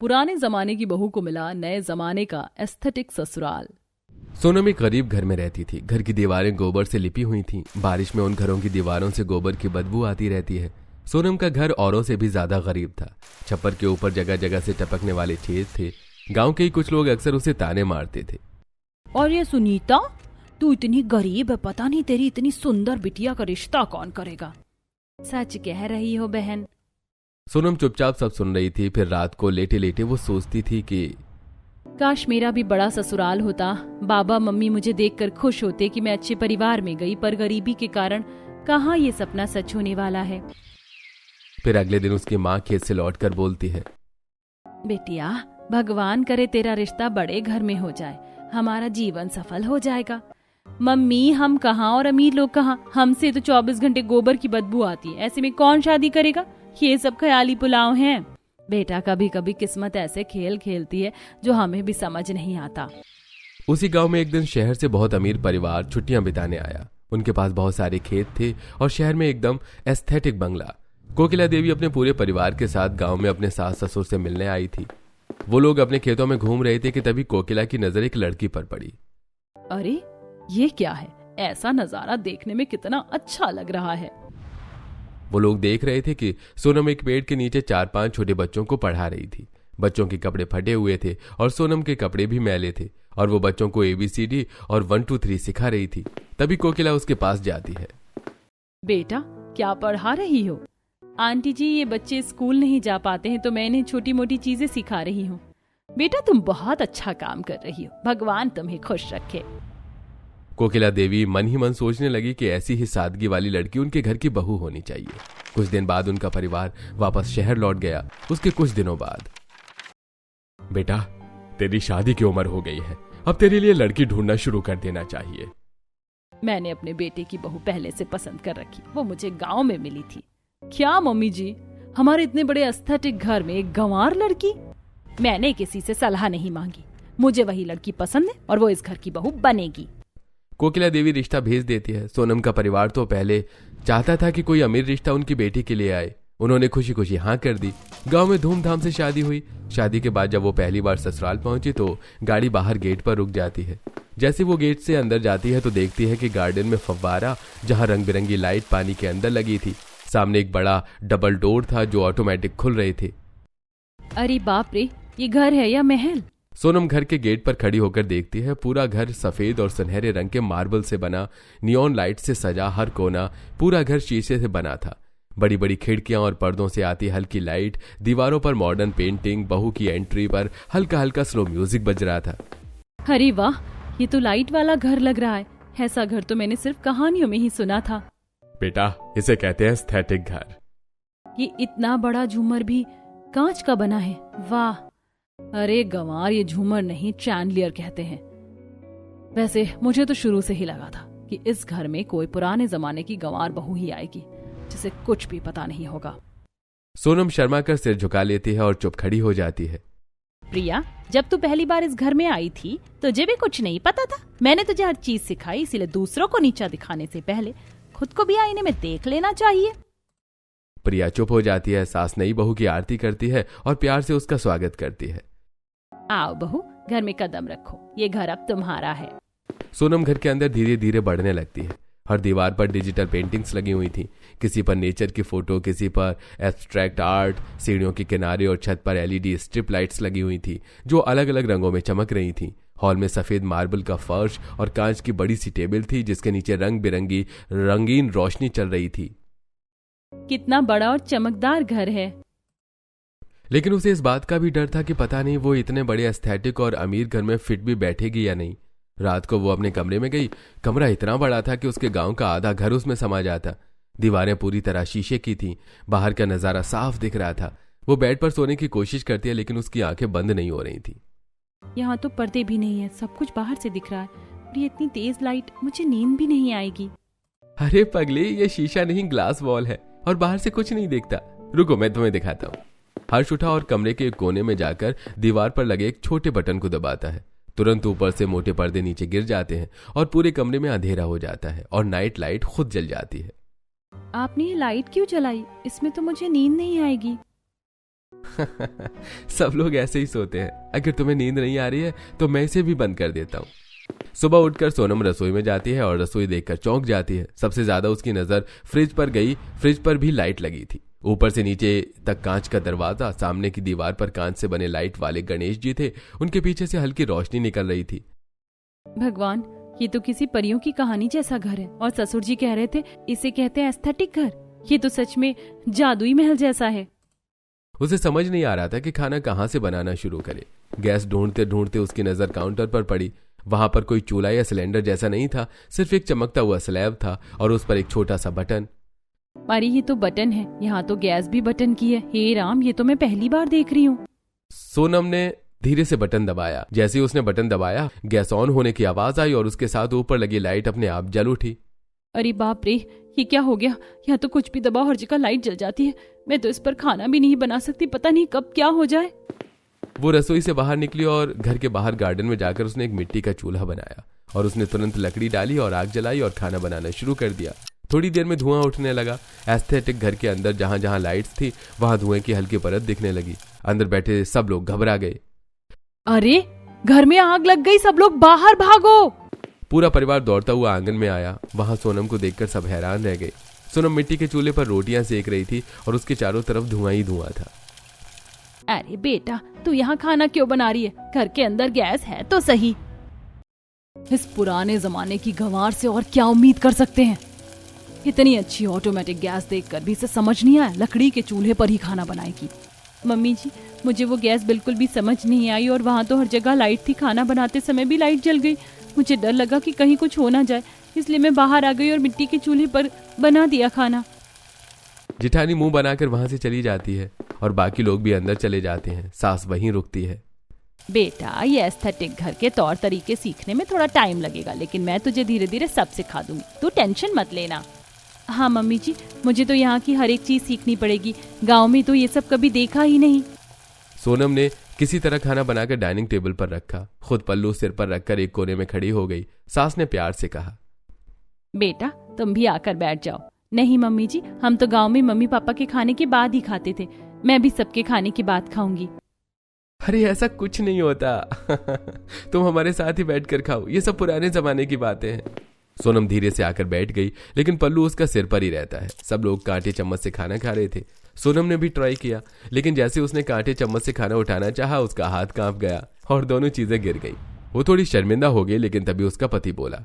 पुराने जमाने की बहू को मिला नए जमाने का एस्थेटिक ससुराल। सोनम एक गरीब घर में रहती थी। घर की दीवारें गोबर से लिपी हुई थीं। बारिश में उन घरों की दीवारों से गोबर की बदबू आती रहती है। सोनम का घर औरों से भी ज्यादा गरीब था। छप्पर के ऊपर जगह जगह से टपकने वाले छेद थे। गांव के ही कुछ लोग अक्सर उसे ताने मारते थे। और ये सुनीता, तू इतनी गरीब है, पता नहीं तेरी इतनी सुंदर बिटिया का रिश्ता कौन करेगा। सच कह रही हो बहन। सोनम चुपचाप सब सुन रही थी। फिर रात को लेटे लेटे वो सोचती थी कि काश मेरा भी बड़ा ससुराल होता। बाबा मम्मी मुझे देखकर खुश होते कि मैं अच्छे परिवार में गई, पर गरीबी के कारण कहाँ ये सपना सच होने वाला है। फिर अगले दिन उसकी माँ खेत से लौटकर बोलती है, बेटिया, भगवान करे तेरा रिश्ता बड़े घर में हो जाए, हमारा जीवन सफल हो जाएगा। मम्मी, हम कहाँ और अमीर लोग कहाँ, हमसे तो 24 घंटे गोबर की बदबू आती है। ऐसे में कौन शादी करेगा? ये सब ख्याली पुलाव हैं। बेटा, कभी कभी किस्मत ऐसे खेल खेलती है जो हमें भी समझ नहीं आता। उसी गांव में एक दिन शहर से बहुत अमीर परिवार छुट्टियां बिताने आया। उनके पास बहुत सारे खेत थे और शहर में एकदम एस्थेटिक बंगला। कोकिला देवी अपने पूरे परिवार के साथ गांव में अपने सास ससुर से मिलने आई थी। वो लोग अपने खेतों में घूम रहे थे कि तभी कोकिला की नजर एक लड़की पर पड़ी। अरे, ये क्या है? ऐसा नजारा देखने में कितना अच्छा लग रहा है। वो लोग देख रहे थे कि सोनम एक पेड़ के नीचे 4-5 छोटे बच्चों को पढ़ा रही थी। बच्चों के कपड़े फटे हुए थे और सोनम के कपड़े भी मैले थे, और वो बच्चों को ABCD और 1 2 3 सिखा रही थी। तभी कोकिला उसके पास जाती है। बेटा, क्या पढ़ा रही हो? आंटी जी, ये बच्चे स्कूल नहीं जा पाते हैं तो मैं इन्हें छोटी मोटी चीजें सिखा रही हूँ। बेटा, तुम बहुत अच्छा काम कर रही हो, भगवान तुम्हें खुश रखे। कोकिला देवी मन ही मन सोचने लगी कि ऐसी ही सादगी वाली लड़की उनके घर की बहू होनी चाहिए। कुछ दिन बाद उनका परिवार वापस शहर लौट गया। उसके कुछ दिनों बाद, बेटा, तेरी शादी की उम्र हो गई है, अब तेरे लिए लड़की ढूंढना शुरू कर देना चाहिए। मैंने अपने बेटे की बहू पहले से पसंद कर रखी, वो मुझे गांव में मिली थी। क्या मम्मी जी, हमारे इतने बड़े एस्थेटिक घर में एक गंवार लड़की? मैंने किसी से सलाह नहीं मांगी, मुझे वही लड़की पसंद है और वो इस घर की बहू बनेगी। कोकिला देवी रिश्ता भेज देती है। सोनम का परिवार तो पहले चाहता था कि कोई अमीर रिश्ता उनकी बेटी के लिए आए। उन्होंने खुशी खुशी हाँ कर दी। गांव में धूमधाम से शादी हुई। शादी के बाद जब वो पहली बार ससुराल पहुंची तो गाड़ी बाहर गेट पर रुक जाती है। जैसे वो गेट से अंदर जाती है तो देखती है कि गार्डन में फव्वारा, जहां रंग बिरंगी लाइट पानी के अंदर लगी थी। सामने एक बड़ा डबल डोर था जो ऑटोमेटिक खुल रहे थे। अरे बाप रे, ये घर है या महल? सोनम घर के गेट पर खड़ी होकर देखती है। पूरा घर सफेद और सुनहरे रंग के मार्बल से बना, नियॉन लाइट से सजा, हर कोना पूरा घर शीशे से बना था। बड़ी बड़ी खिड़कियां और पर्दों से आती हल्की लाइट, दीवारों पर मॉडर्न पेंटिंग, बहू की एंट्री पर हल्का हल्का स्लो म्यूजिक बज रहा था। अरे वाह, ये तो लाइट वाला घर लग रहा है। ऐसा घर तो मैंने सिर्फ कहानियों में ही सुना था। बेटा, इसे कहते हैं एस्थेटिक घर। ये इतना बड़ा झूमर भी कांच का बना है, वाह। अरे गंवार, ये झूमर नहीं, चैंडलियर कहते हैं। वैसे मुझे तो शुरू से ही लगा था कि इस घर में कोई पुराने जमाने की गंवार बहू ही आएगी जिसे कुछ भी पता नहीं होगा। सोनम शर्मा कर सिर झुका लेती है और चुप खड़ी हो जाती है। प्रिया, जब तू पहली बार इस घर में आई थी तुझे भी कुछ नहीं पता था। मैंने तुझे हर चीज सिखाई, इसीलिए दूसरों को नीचा दिखाने से पहले खुद को भी आईने में देख लेना चाहिए। प्रिया चुप हो जाती है। सास नई बहू की आरती करती है और प्यार से उसका स्वागत करती है। आओ बहू, घर में कदम रखो, ये घर अब तुम्हारा है। सोनम घर के अंदर धीरे धीरे बढ़ने लगती है। हर दीवार पर डिजिटल पेंटिंग्स लगी हुई थी। किसी पर नेचर की फोटो, किसी पर एब्स्ट्रैक्ट आर्ट। सीढ़ियों के किनारे और छत पर LED स्ट्रिप लाइट्स लगी हुई थी जो अलग अलग रंगों में चमक रही थी। हॉल में सफेद मार्बल का फर्श और कांच की बड़ी सी टेबल थी जिसके नीचे रंग बिरंगी रंगीन रोशनी चल रही थी। कितना बड़ा और चमकदार घर है। लेकिन उसे इस बात का भी डर था कि पता नहीं वो इतने बड़े एस्थेटिक और अमीर घर में फिट भी बैठेगी या नहीं। रात को वो अपने कमरे में गई। कमरा इतना बड़ा था कि उसके गांव का आधा घर उसमें समा जाता। दीवारें पूरी तरह शीशे की थीं। बाहर का नजारा साफ दिख रहा था। वो बेड पर सोने की कोशिश करती है लेकिन उसकी आंखें बंद नहीं हो रही थी। यहाँ तो पर्दे भी नहीं है, सब कुछ बाहर से दिख रहा है और ये इतनी तेज लाइट, मुझे नींद भी नहीं आएगी। अरे पगली, ये शीशा नहीं, ग्लास वॉल है और बाहर से कुछ नहीं दिखता। रुको, मैं तुम्हें दिखाता हूँ। हर्ष उठा और कमरे के एक कोने में जाकर दीवार पर लगे एक छोटे बटन को दबाता है। तुरंत ऊपर से मोटे पर्दे नीचे गिर जाते हैं और पूरे कमरे में अंधेरा हो जाता है और नाइट लाइट खुद जल जाती है। आपने ये लाइट क्यों जलाई? इसमें तो मुझे नींद नहीं आएगी। सब लोग ऐसे ही सोते हैं। अगर तुम्हें नींद नहीं आ रही है तो मैं इसे भी बंद कर देता हूँ। सुबह उठकर सोनम रसोई में जाती है और रसोई देखकर चौंक जाती है। सबसे ज्यादा उसकी नजर फ्रिज पर गई। फ्रिज पर भी लाइट लगी थी, ऊपर से नीचे तक कांच का दरवाजा। सामने की दीवार पर कांच से बने लाइट वाले गणेश जी थे। उनके पीछे से हल्की रोशनी निकल रही थी। भगवान, ये तो किसी परियों की कहानी जैसा घर है। और ससुर जी कह रहे थे इसे कहते हैं एस्थेटिक घर। ये तो सच में जादुई महल जैसा है। उसे समझ नहीं आ रहा था कि खाना कहाँ से बनाना शुरू करे। गैस ढूंढते ढूंढते उसकी नजर काउंटर पर पड़ी। वहां पर कोई चूल्हा या सिलेंडर जैसा नहीं था, सिर्फ एक चमकता हुआ स्लैब था और उस पर एक छोटा सा बटन। अरे ये तो बटन है, यहाँ तो गैस भी बटन की है। हे राम, ये तो मैं पहली बार देख रही हूँ। सोनम ने धीरे से बटन दबाया। जैसे ही उसने बटन दबाया, गैस ऑन होने की आवाज आई और उसके साथ ऊपर लगी लाइट अपने आप जल उठी। अरे बाप रे, ये क्या हो गया? यहाँ तो कुछ भी दबाओ हर जगह लाइट जल जाती है। मैं तो इस पर खाना भी नहीं बना सकती, पता नहीं कब क्या हो जाए। वो रसोई से बाहर निकली और घर के बाहर गार्डन में जाकर उसने एक मिट्टी का चूल्हा बनाया और उसने तुरंत लकड़ी डाली और आग जलाई और खाना बनाना शुरू कर दिया। थोड़ी देर में धुआं उठने लगा। एस्थेटिक घर के अंदर जहां जहां लाइट्स थी वहां धुएं की हल्की परत दिखने लगी। अंदर बैठे सब लोग घबरा गए। अरे, घर में आग लग गई, सब लोग बाहर भागो। पूरा परिवार दौड़ता हुआ आंगन में आया। वहां सोनम को देखकर सब हैरान रह गए। सोनम मिट्टी के चूल्हे पर रोटियां सेक रही थी और उसके चारों तरफ धुआं ही धुआं था। अरे बेटा, तू यहाँ खाना क्यों बना रही है? घर के अंदर गैस है तो सही। इस पुराने जमाने की गंवार से और क्या उम्मीद कर सकते हैं? इतनी अच्छी ऑटोमेटिक गैस देखकर भी इसे समझ नहीं आया लकड़ी के चूल्हे पर ही खाना बनाएगी। मम्मी जी, मुझे वो गैस बिल्कुल भी समझ नहीं आई और वहाँ तो हर जगह लाइट थी। खाना बनाते समय भी लाइट जल गई। मुझे डर लगा कि कहीं कुछ हो ना जाए, इसलिए मैं बाहर आ गई और मिट्टी के चूल्हे पर बना दिया खाना। जिठानी मुंह बनाकर वहां से चली जाती है और बाकी लोग भी अंदर चले जाते हैं। सास वहीं रुकती है। बेटा, ये एस्थेटिक घर के तौर तरीके सीखने में थोड़ा टाइम लगेगा, लेकिन मैं तुझे धीरे धीरे सब सिखा दूंगी। तू टेंशन मत लेना। हाँ मम्मी जी, मुझे तो यहाँ की हर एक चीज सीखनी पड़ेगी। गाँव में तो ये सब कभी देखा ही नहीं। सोनम ने किसी तरह खाना बनाकर डाइनिंग टेबल पर रखा। खुद पल्लू सिर पर रखकर एक कोने में खड़ी हो गई। सास ने प्यार से कहा, बेटा तुम भी आकर बैठ जाओ। नहीं मम्मी जी, हम तो गांव में मम्मी पापा के खाने के बाद ही खाते थे। मैं भी सबके खाने के बाद खाऊंगी। अरे ऐसा कुछ नहीं होता। तुम हमारे साथ ही बैठकर खाओ, ये सब पुराने जमाने की बातें हैं। सोनम धीरे से आकर बैठ गई, लेकिन पल्लू उसका सिर पर ही रहता है। सब लोग कांटे चम्मच से खाना खा रहे थे। सोनम ने भी ट्राई किया, लेकिन जैसे उसने कांटे चम्मच से खाना उठाना चाहा, उसका हाथ कांप गया और दोनों चीजें गिर गई। वो थोड़ी शर्मिंदा हो गई, लेकिन तभी उसका पति बोला,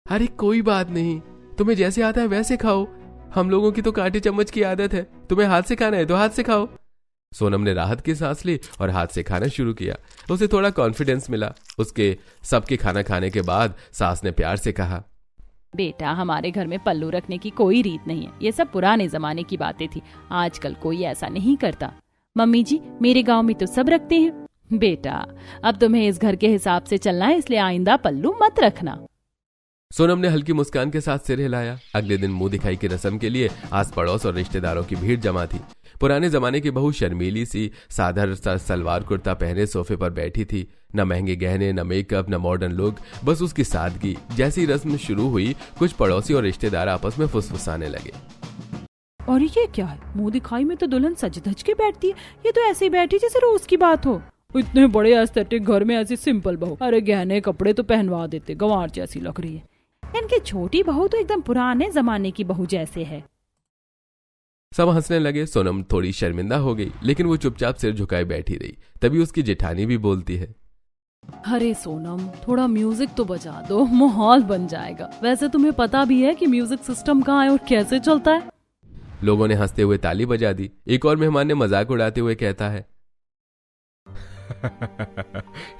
अरे कोई बात नहीं, तुम्हें जैसे आता है वैसे खाओ। हम लोगों की तो कांटे चम्मच की आदत है। तुम्हें हाथ से खाना है तो हाथ से खाओ। सोनम ने राहत की सांस ली और हाथ से खाना शुरू किया। उसे थोड़ा कॉन्फिडेंस मिला। उसके सबके खाना खाने के बाद सास ने प्यार से कहा, बेटा, हमारे घर में पल्लू रखने की कोई रीत नहीं है। ये सब पुराने जमाने की बातें थी, आजकल कोई ऐसा नहीं करता। मम्मी जी, मेरे गांव में तो सब रखते हैं। बेटा, अब तुम्हें इस घर के हिसाब से चलना है, इसलिए आइंदा पल्लू मत रखना। सोनम ने हल्की मुस्कान के साथ सिर हिलाया। अगले दिन मुंह दिखाई की रस्म के लिए आस पड़ोस और रिश्तेदारों की भीड़ जमा थी। पुराने जमाने की बहू शर्मीली सी साधारण सा सलवार कुर्ता पहने सोफे पर बैठी थी। न महंगे गहने, न मेकअप, न मॉडर्न लुक, बस उसकी सादगी। जैसी रस्म शुरू हुई, कुछ पड़ोसी और रिश्तेदार आपस में फुसफुसाने लगे। और ये क्या है? मुंह दिखाई में तो दुल्हन सज धज के बैठती है, ये तो ऐसे ही बैठी जैसे रोज की बात हो। इतने बड़े एस्थेटिक घर में ऐसी सिंपल बहू, अरे गहने कपड़े तो पहनवा देते, गंवार जैसी लग रही है। इनकी छोटी बहू तो एकदम पुराने जमाने की बहू जैसे है। सब हंसने लगे। सोनम थोड़ी शर्मिंदा हो गई, लेकिन वो चुपचाप सिर झुकाए बैठी रही। तभी उसकी जेठानी भी बोलती है, अरे सोनम, थोड़ा म्यूजिक तो बजा दो, माहौल बन जाएगा। वैसे तुम्हें पता भी है कि म्यूजिक सिस्टम कहाँ है और कैसे चलता है। लोगों ने हंसते हुए ताली बजा दी। एक और मेहमान ने मजाक उड़ाते हुए कहता है,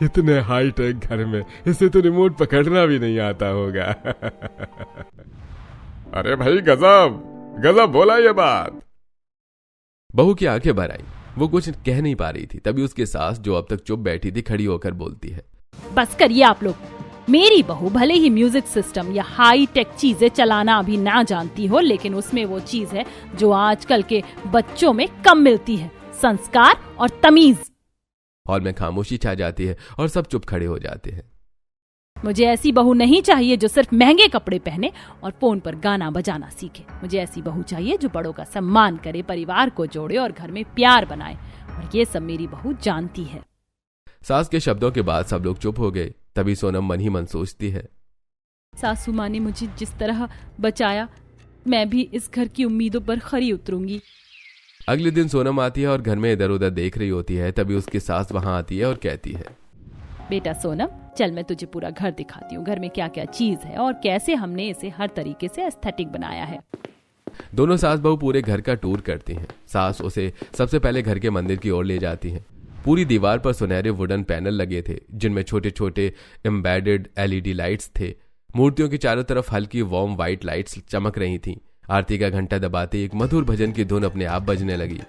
इतने हाईटेक घर में इसे तो रिमोट पकड़ना भी नहीं आता होगा। अरे भाई, गजब गजब बोला ये बात। बहू की आंखें भर आई। वो कुछ कह नहीं पा रही थी। तभी उसकी सास, जो अब तक चुप बैठी थी, खड़ी होकर बोलती है, बस करिए आप लोग। मेरी बहू भले ही म्यूजिक सिस्टम या हाई टेक चीजें चलाना अभी ना जानती हो, लेकिन उसमें वो चीज है जो आजकल के बच्चों में कम मिलती है, संस्कार और तमीज। हॉल में खामोशी छा जाती है और सब चुप खड़े हो जाते हैं। मुझे ऐसी बहू नहीं चाहिए जो सिर्फ महंगे कपड़े पहने और फोन पर गाना बजाना सीखे। मुझे ऐसी बहू चाहिए जो बड़ों का सम्मान करे, परिवार को जोड़े और घर में प्यार बनाए। और ये सब मेरी बहू जानती है। सास के शब्दों के बाद सब लोग चुप हो गए। तभी सोनम मन ही मन सोचती है, सासू माँ ने मुझे जिस तरह बचाया, मैं भी इस घर की उम्मीदों पर खरी उतरूंगी। अगले दिन सोनम आती है और घर में इधर उधर देख रही होती है। तभी उसकी सास वहां आती है और कहती है, बेटा सोनम, चल मैं तुझे पूरा घर दिखाती हूँ, घर में क्या क्या चीज है और कैसे हमने इसे हर तरीके से एस्थेटिक बनाया है। दोनों सास बहू पूरे घर का टूर करती हैं। सास उसे सबसे पहले घर के मंदिर की ओर ले जाती हैं। पूरी दीवार पर सुनहरे वुडन पैनल लगे थे जिनमें छोटे छोटे एम्बेडेड एलईडी लाइट्स थे। मूर्तियों की चारों तरफ हल्की वार्म व्हाइट लाइट्स चमक रही थीं। आरती का घंटा दबाते एक मधुर भजन की धुन अपने आप बजने लगी।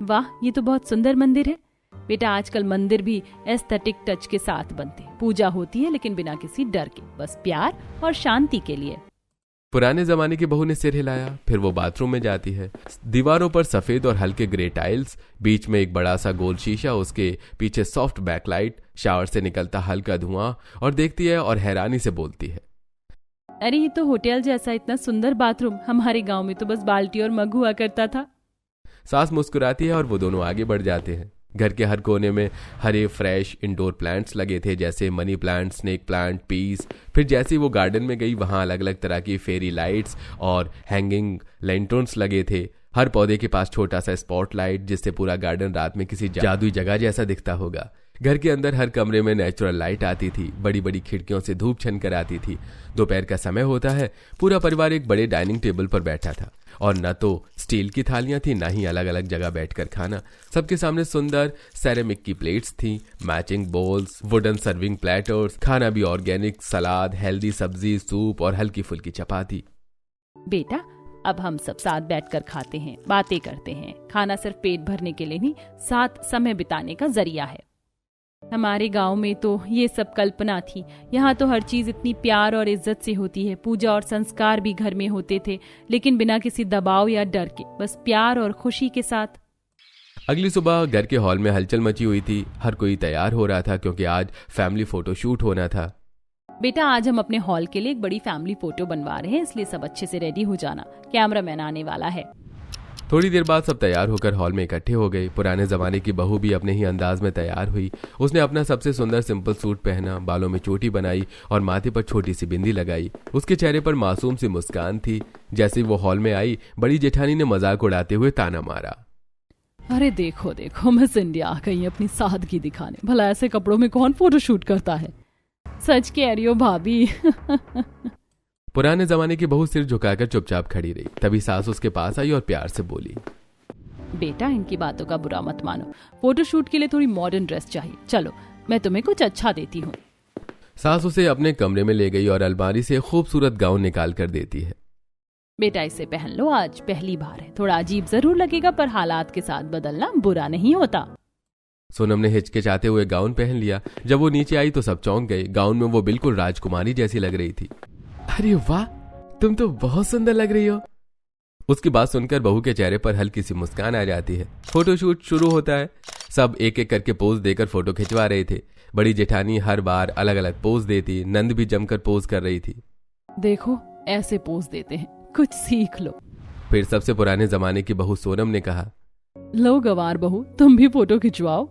वाह, ये तो बहुत सुंदर मंदिर है। बेटा आजकल मंदिर भी एस्थेटिक टच के साथ बनते हैं। पूजा होती है लेकिन बिना किसी डर के, बस प्यार और शांति के लिए। पुराने जमाने की बहू ने सिर हिलाया। फिर वो बाथरूम में जाती है। दीवारों पर सफेद और हल्के ग्रे टाइल्स, बीच में एक बड़ा सा गोल शीशा, उसके पीछे सॉफ्ट बैकलाइट, शावर से निकलता हल्का धुआं, और देखती है और हैरानी से बोलती है, अरे ये तो होटल जैसा इतना सुंदर बाथरूम, हमारे गांव में तो बस बाल्टी और मग हुआ करता था। सास मुस्कुराती है और वो दोनों आगे बढ़ जाते हैं। घर के हर कोने में हरे फ्रेश इंडोर प्लांट्स लगे थे, जैसे money plant, snake plant, peace. फिर जैसे ही वो गार्डन में गई वहां अलग अलग तरह की फेरी लाइट्स और हैंगिंग लैंटर्न्स लगे थे। हर पौधे के पास छोटा सा स्पॉटलाइट, जिससे पूरा गार्डन रात में किसी जादुई जगह जैसा दिखता होगा। घर के अंदर हर कमरे में नेचुरल लाइट आती थी। बड़ी बड़ी खिड़कियों से धूप छन कर आती थी। दोपहर का समय होता है, पूरा परिवार एक बड़े डाइनिंग टेबल पर बैठा था और न तो स्टील की थालियां थी, न ही अलग अलग जगह बैठकर खाना। सबके सामने सुंदर सेरेमिक की प्लेट्स थी, matching bowls, wooden serving platters, खाना भी ऑर्गेनिक, सलाद, हेल्दी सब्जी, सूप और हल्की फुल्की चपाती। बेटा अब हम सब साथ बैठकर खाते हैं, बातें करते हैं। खाना सिर्फ पेट भरने के लिए नहीं, साथ समय बिताने का जरिया है। हमारे गांव में तो ये सब कल्पना थी। यहाँ तो हर चीज इतनी प्यार और इज्जत से होती है। पूजा और संस्कार भी घर में होते थे, लेकिन बिना किसी दबाव या डर के, बस प्यार और खुशी के साथ। अगली सुबह घर के हॉल में हलचल मची हुई थी। हर कोई तैयार हो रहा था क्योंकि आज फैमिली फोटो शूट होना था। बेटा आज हम अपने हॉल के लिए एक बड़ी फैमिली फोटो बनवा रहे हैं, इसलिए सब अच्छे से रेडी हो जाना, कैमरामैन आने वाला है। थोड़ी देर बाद सब तैयार होकर हॉल में इकट्ठे हो गए। पुराने जमाने की बहू भी अपने ही अंदाज में तैयार हुई। उसने अपना सबसे सुंदर सिंपल सूट पहना, बालों में चोटी बनाई और माथे पर छोटी सी बिंदी लगाई। उसके चेहरे पर मासूम सी मुस्कान थी। जैसे वो हॉल में आई, बड़ी जेठानी ने मजाक उड़ाते हुए ताना मारा, अरे देखो देखो, मिस इंडिया आ गई अपनी सादगी दिखाने। भला ऐसे कपड़ों में कौन फोटो शूट करता है? सच कह रही हो भाभी। पुराने जमाने की बहू सिर झुकाकर चुपचाप खड़ी रही। तभी सास उसके पास आई और प्यार से बोली, बेटा इनकी बातों का बुरा मत मानो, फोटोशूट के लिए थोड़ी मॉडर्न ड्रेस चाहिए, चलो मैं तुम्हें कुछ अच्छा देती हूँ। सास उसे अपने कमरे में ले गई और अलमारी से खूबसूरत गाउन निकाल कर देती है। बेटा इसे पहन लो, आज पहली बार है, थोड़ा अजीब जरूर लगेगा पर हालात के साथ बदलना बुरा नहीं होता। सोनम ने हिचकिचाते हुए गाउन पहन लिया। जब वो नीचे आई तो सब चौंक गए। गाउन में वो बिल्कुल राजकुमारी जैसी लग रही थी। अरे वाह, तुम तो बहुत सुंदर लग रही हो। उसकी बात सुनकर बहू के चेहरे पर हल्की सी मुस्कान आ जाती है। फोटोशूट शुरू होता है। सब एक एक करके पोज देकर फोटो खिंचवा रहे थे। बड़ी जेठानी हर बार अलग अलग पोज देती। नंद भी जमकर पोज कर रही थी। देखो ऐसे पोज देते हैं, कुछ सीख लो। फिर सबसे पुराने जमाने की बहू सोनम ने कहा, लो गवार बहू, तुम भी फोटो खिंचवाओ।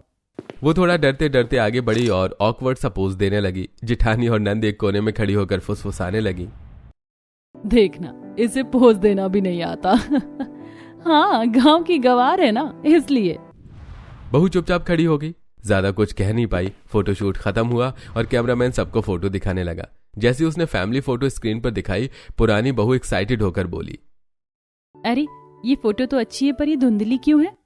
वो थोड़ा डरते डरते आगे बढ़ी और ऑकवर्ड सा पोज देने लगी। जेठानी और नंद एक कोने में खड़ी होकर फुसफुसाने लगी, देखना इसे पोज देना भी नहीं आता। हाँ गांव की गवार है ना, इसलिए। बहू चुपचाप खड़ी हो गई, ज्यादा कुछ कह नहीं पाई। फोटोशूट खत्म हुआ और कैमरामैन सबको फोटो दिखाने लगा। जैसे उसने फैमिली फोटो स्क्रीन पर दिखाई, पुरानी बहू एक्साइटेड होकर बोली, अरे ये फोटो तो अच्छी है पर ये धुंधली क्यों है?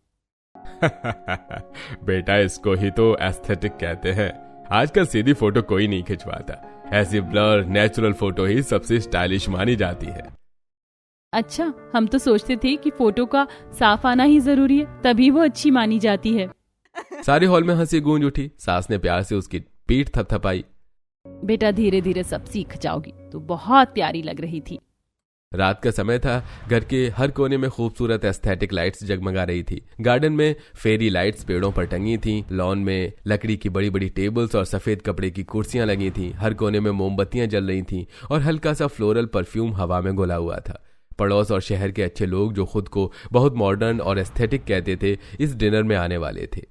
बेटा इसको ही तो एस्थेटिक कहते हैं। आजकल सीधी फोटो कोई नहीं खिंचवाता। ऐसी ब्लर नेचुरल फोटो ही सबसे स्टाइलिश मानी जाती है। अच्छा, हम तो सोचते थे कि फोटो का साफ आना ही जरूरी है, तभी वो अच्छी मानी जाती है। सारे हॉल में हंसी गूंज उठी। सास ने प्यार से उसकी पीठ थपथपाई। बेटा धीरे धीरे सब सीख जाओगी, तो बहुत प्यारी लग रही थी। रात का समय था। घर के हर कोने में खूबसूरत एस्थेटिक लाइट्स जगमगा रही थी। गार्डन में फेरी लाइट्स पेड़ों पर टंगी थी। लॉन में लकड़ी की बड़ी बड़ी टेबल्स और सफेद कपड़े की कुर्सियां लगी थी। हर कोने में मोमबत्तियां जल रही थीं और हल्का सा फ्लोरल परफ्यूम हवा में घुला हुआ था। पड़ोस और शहर के अच्छे लोग जो खुद को बहुत मॉडर्न और एस्थेटिक कहते थे, इस डिनर में आने वाले थे।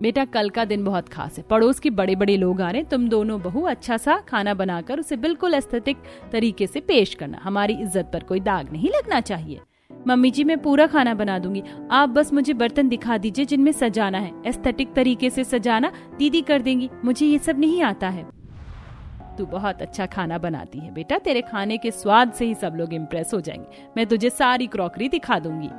बेटा कल का दिन बहुत खास है, पड़ोस के बड़े बड़े लोग आ रहे हैं, तुम दोनों बहू अच्छा सा खाना बनाकर उसे बिल्कुल एस्थेटिक तरीके से पेश करना। हमारी इज्जत पर कोई दाग नहीं लगना चाहिए। मम्मी जी मैं पूरा खाना बना दूंगी, आप बस मुझे बर्तन दिखा दीजिए जिनमें सजाना है। एस्थेटिक तरीके से सजाना दीदी कर देंगी, मुझे ये सब नहीं आता है। तू बहुत अच्छा खाना बनाती है बेटा, तेरे खाने के स्वाद से ही सब लोग इम्प्रेस हो जाएंगे। मैं तुझे सारी क्रॉकरी दिखा दूंगी।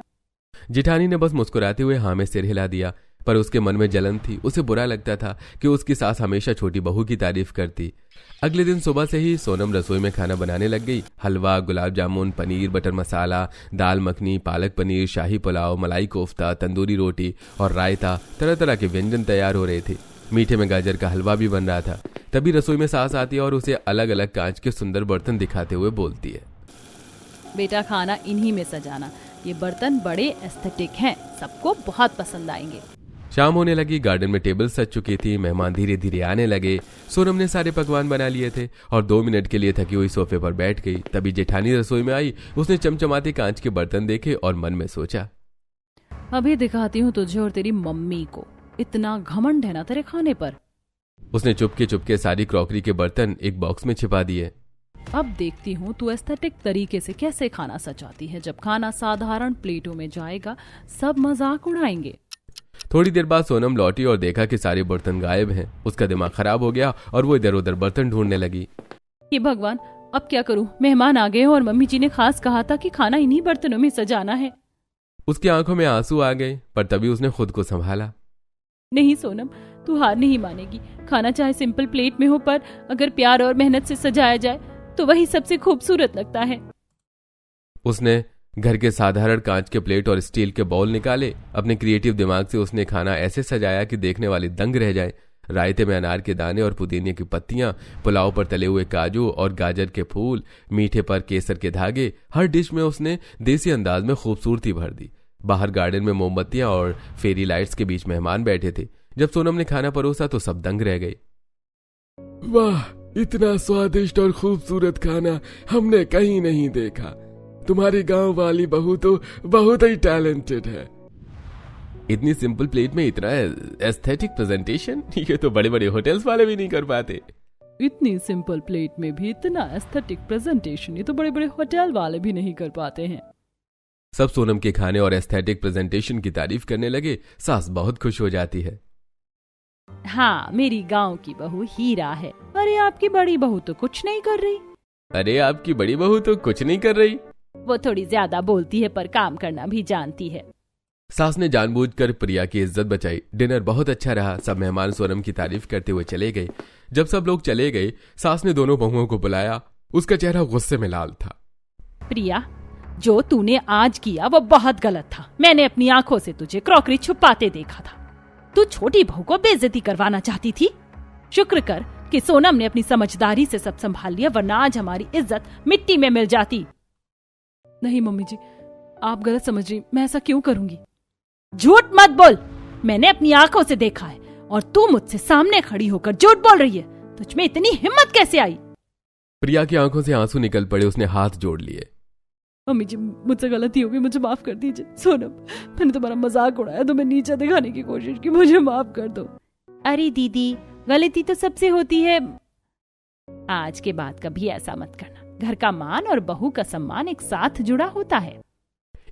जेठानी ने बस मुस्कुराते हुए हाँ में सिर हिला दिया, पर उसके मन में जलन थी। उसे बुरा लगता था कि उसकी सास हमेशा छोटी बहू की तारीफ करती। अगले दिन सुबह से ही सोनम रसोई में खाना बनाने लग गई। हलवा, गुलाब जामुन, पनीर बटर मसाला, दाल मखनी, पालक पनीर, शाही पुलाव, मलाई कोफ्ता, तंदूरी रोटी और रायता, तरह तरह के व्यंजन तैयार हो रहे थे। मीठे में गाजर का हलवा भी बन रहा था। तभी रसोई में सास आती है और उसे अलग अलग कांच के सुंदर बर्तन दिखाते हुए बोलती है, बेटा खाना इन्हीं में सजाना, ये बर्तन बड़े एस्थेटिक हैं, सबको बहुत पसंद आएंगे। शाम होने लगी। गार्डन में टेबल सज चुकी थी। मेहमान धीरे धीरे आने लगे। सोनम ने सारे पकवान बना लिए थे और 2 मिनट के लिए थकी हुई सोफे पर बैठ गई। तभी जेठानी रसोई में आई। उसने चमचमाते कांच के बर्तन देखे और मन में सोचा, अभी दिखाती हूँ तुझे और तेरी मम्मी को, इतना घमंड है ना तेरे खाने पर। उसने चुपके चुपके सारी क्रॉकरी के बर्तन एक बॉक्स में छिपा दिए। अब देखती हूँ तू एस्थेटिक तरीके से कैसे खाना सजाती है। जब खाना साधारण प्लेटों में जाएगा सब मजाक उड़ाएंगे। थोड़ी देर बाद सोनम लौटी और देखा कि सारे बर्तन गायब हैं। उसका दिमाग खराब हो गया और वो इधर उधर बर्तन ढूंढने लगी। ये भगवान, अब क्या करूं? मेहमान आ गए और मम्मी जी ने खास कहा था कि खाना इन्हीं बर्तनों में सजाना है। उसकी आंखों में आंसू आ गए, पर तभी उसने खुद को संभाला। नहीं सोनम, तू हार नहीं मानेगी। खाना चाहे सिंपल प्लेट में हो, पर अगर प्यार और मेहनत से सजाया जाए तो वही सबसे खूबसूरत लगता है। उसने घर के साधारण कांच के प्लेट और स्टील के बाउल निकाले। अपने क्रिएटिव दिमाग से उसने खाना ऐसे सजाया कि देखने वाले दंग रह जाए। रायते में अनार के दाने और पुदीने की पत्तियां, पुलाव पर तले हुए काजू और गाजर के फूल, मीठे पर केसर के धागे, हर डिश में उसने देसी अंदाज में खूबसूरती भर दी। बाहर गार्डन में मोमबत्तियां और फेरी लाइट्स के बीच मेहमान बैठे थे। जब सोनम ने खाना परोसा तो सब दंग रह गए। वाह, इतना स्वादिष्ट और खूबसूरत खाना हमने कहीं नहीं देखा। तुम्हारी गांव वाली बहू तो बहुत ही टैलेंटेड है। इतनी सिंपल प्लेट में इतना एस्थेटिक प्रेजेंटेशन, ये तो बड़े बड़े होटल्स वाले भी नहीं कर पाते। इतनी सिंपल प्लेट में भी इतना एस्थेटिक प्रेजेंटेशन, ये तो बड़े बड़े होटल वाले भी नहीं कर पाते हैं। सब सोनम के खाने और एस्थेटिक प्रेजेंटेशन की तारीफ करने लगे। सास बहुत खुश हो जाती है। हाँ, मेरी गांव की बहू हीरा है। अरे आपकी बड़ी बहू तो कुछ नहीं कर रही। अरे आपकी बड़ी बहू तो कुछ नहीं कर रही। वो थोड़ी ज्यादा बोलती है पर काम करना भी जानती है। सास ने जानबूझकर प्रिया की इज्जत बचाई। डिनर बहुत अच्छा रहा। सब मेहमान सोनम की तारीफ करते हुए चले गए। जब सब लोग चले गए, सास ने दोनों बहुओं को बुलाया। उसका चेहरा गुस्से में लाल था। प्रिया, जो तूने आज किया वो बहुत गलत था। मैंने अपनी आंखों से तुझे क्रॉकरी छुपाते देखा था। तू छोटी बहू को बेइज्जती करवाना चाहती थी। शुक्र कर कि सोनम ने अपनी समझदारी से सब संभाल लिया, वरना आज हमारी इज्जत मिट्टी में मिल जाती। नहीं मम्मी जी, आप गलत समझ रही। मैं ऐसा क्यों करूंगी? झूठ मत बोल। मैंने अपनी आंखों से देखा है और तू मुझसे सामने खड़ी होकर झूठ बोल रही है। तुझ में इतनी हिम्मत कैसे आई? प्रिया की आंखों से आंसू निकल पड़े। उसने हाथ जोड़ लिए। मम्मी जी, मुझसे गलती होगी, मुझे माफ कर दीजिए। सोनम, मैंने तुम्हारा मजाक उड़ाया, तुम्हें नीचा दिखाने की कोशिश की, मुझे माफ कर दो। अरे दीदी, गलती तो सबसे होती है। आज के बाद कभी ऐसा मत करना। घर का मान और बहू का सम्मान एक साथ जुड़ा होता है।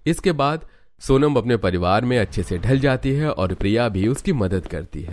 इसके बाद सोनम अपने परिवार में अच्छे से ढल जाती है और प्रिया भी उसकी मदद करती है।